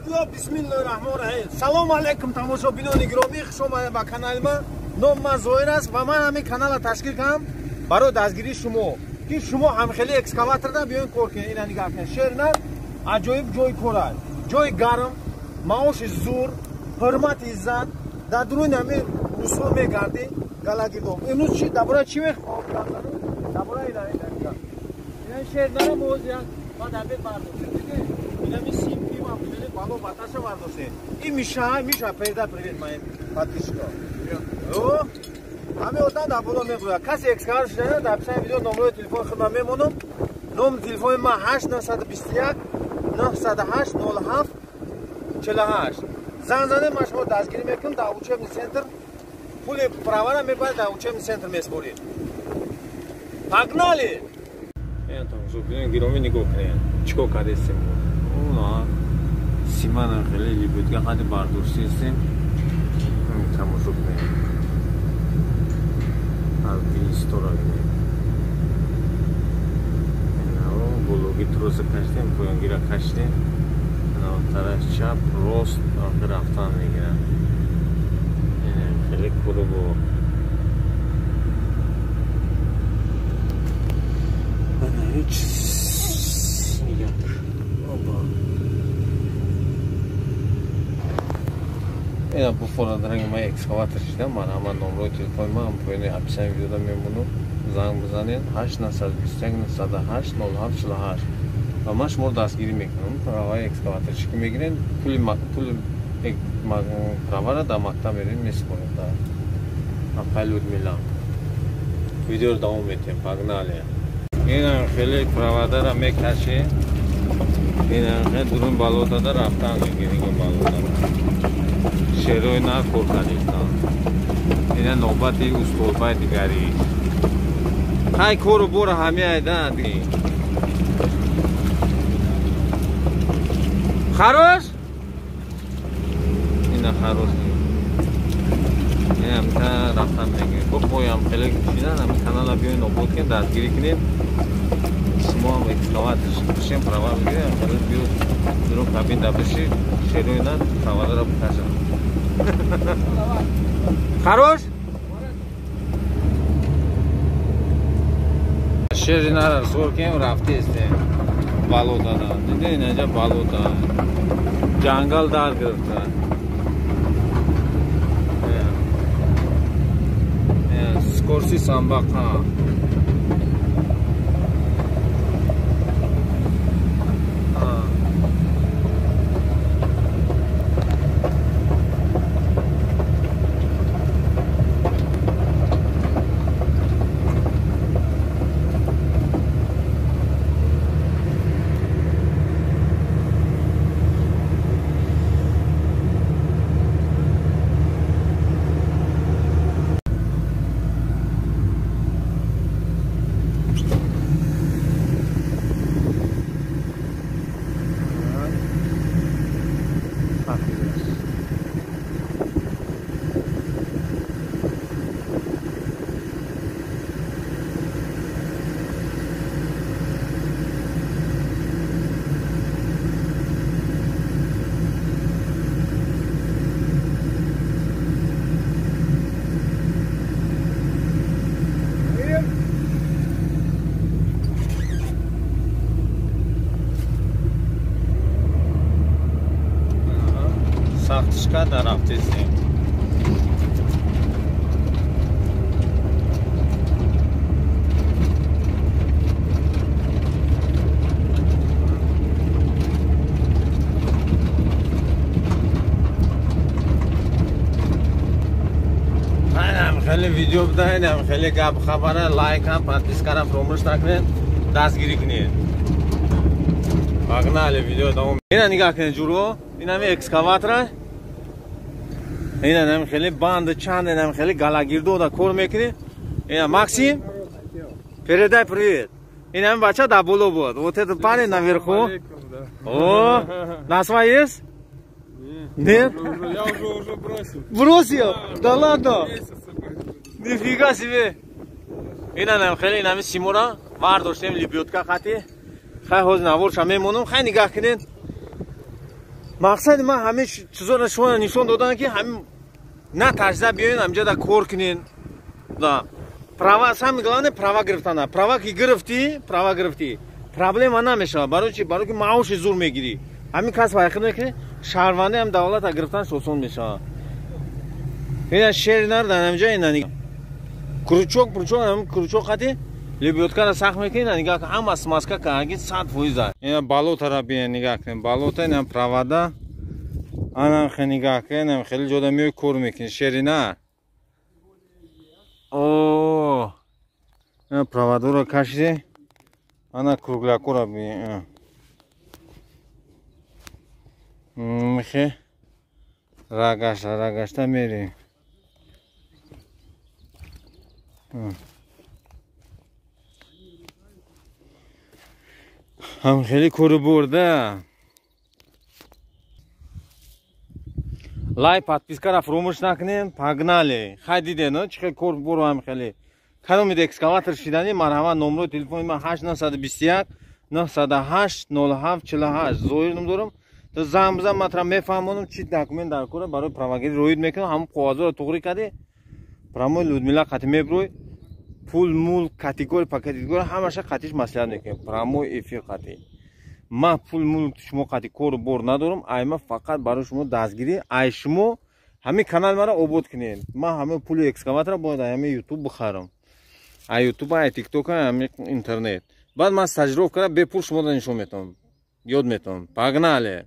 Bismillahirrahmanirrahim. Salom alaykum tomoshabinoni giromi, xush omaded ba kanalim. Nom man Zoir ast va man hamin kanalra tashkil kardam барои дастгирии шумо ки шумо ҳамхели экскаваторда биёин кор кунед. Ина нигоҳ кунед. Шерна аҷоиб ҷои кор аст. ҷои гарм, маоши зур, ҳурмати иззат дар дуруни ҳамин рӯзҳо мегарди галагирдом. Имрӯз чи дабораи чи мехоҳам гап занам? Дабораи ина ина шернаро моз як ба дабе бардошед. Ина ми симки ва худели бало баташа бардошед. И Миша передай привет моим подписчикам. О ҳамин одам дар боло мегӯяд. Касе экскаватор шуда дар писани видео номерои телефони худам мемонам. Номи телефони ман 8921 908 07 48. Занг занед ман шумо дастгирӣ мекунам дар учебный центр. Пули правара мебаред дар учебный центр меспоред. Погнали! Ин тамошобинон гиромӣ нигоҳ кунед. Чикор кардестем? Уна симана хеле либудга хади бардоштистем. Тамошобинон история. Блоги троса каштем, поянгира каштем. На тарaf чап, рост, ахир рафтан мегирам. Хеле курубо. Ина бу фонадаранги ман экскаватор шидам. Ман ҳама номерои телефони ман поёни аписани видеода мемонам. Занг бизанед 8921 908 07 48 ва ман шуморо дастгирӣ мекунам. Праваи экскаваторчи ки мегирен, пули правара дар мактаб мерем меспорем. Апай Людмила. Видеоро давом медиҳем. Погнали. Ина хеле правадара мекашем. Ина хеле дурун балотада рафтан мегирем балотада. шерои на кор кардистан. Ина навбати устолбаи дигарӣ. Хай кору бора ҳами айда ди. Харош? Ина харош. Ина мта рафтан меге. Бо поям хеле кишидан ҳами канала биёин обод кунед, дастгирӣ кунед. Шумо ҳам экскаватор шем права мегиред, хеле биё дурун кабин дабиши шерои на правадара букашад. Хорош? Шеринара соркем рафтестем. Балотада. Диде инаҷа балота. Ҷангал дар гирифта. Скорси самбақа. Saftışka da raftesiyim. خیلی ویدیو بدهید، خیلی گپ خبره، لایک هم، پادپیسکا هم فراموش نکنید، دستگیری کنید. پاگنالی ویدیو دوم. اینا نگاه کنید جورو، این همی اکسکاواتره. اینا هم خیلی باند چند، هم خیلی گالاگیردو دا کار میکنه. اینا ماکسیم. передай привет. این هم بچه دابولو بود. Вот этот парень наверху. О, назва есть? Нет? Я уже бросил. Бросил? Да ладно. Нифига себе. اینا هم خیلی نمی سیمورا وارداشتیم لیبیوتکا خاطی. خیلی حوز نوار شما میمونم. خیلی نگاه کنید. мақсади ман ҳамин чизоро шумо нишон додам ки ҳамин на тажда биёин ҳамҷада кор кунин. Права самое главное права гирифтана. Права ки гирифтӣ, проблема намешавад. Барои чи? Барои ки маоши зур мегирӣ. Ҳамин кас вайхидне ки шаҳрвандӣ ҳам давлата гирифтанаш осон мешавад. Ина шери нар дар ҳамҷа ина крючок, ҳамин крючок хати лебёткара сахт мекунӣ, нигоҳ кун ҳама смазка кардаги 100% аст. Ина балотара биен нигоҳ кунед. Балота ина провода. Анам хе нигоҳ кунед, хеле ҷода меои кор мекунӣ. Шери на. О! Ина проводора кашиде. Ана круглякора биен. Михе рагашта мерем. Ҳам хеле кори бурда. Лайк, подпискара фромӯш накунем. Погнали. Хай дидем, ну чӣ хел кор буру ҳам хеле. Кадомид экскаватор шидани марҳамат номерои телефони ман 8921 908 0748. Зоҳир ном дорам. То занг бизан матра мефаҳмонам чи документ дар кора барои правогирӣ роид мекунам. Ҳамон қоғозҳоро туғрӣ кади. Прамои Людмила қати мебрӯй. Пул мул категория по категория ҳамаша қатиш маслиҳат мекунем. Прамои эфир қати. Ман пул мул шумо қати кору бор надорам. Ай ман фақат барои шумо дастгирӣ, ай шумо ҳамин канал мара обод кунед. Ман ҳамин пули экскаватора бояд ҳамин ютуб бихарам. Ай ютуб, ай тикток, ҳамин интернет. Баъд ман стажировка бепул шуморо нишон метавонам. Ёд метавонам. Погнали.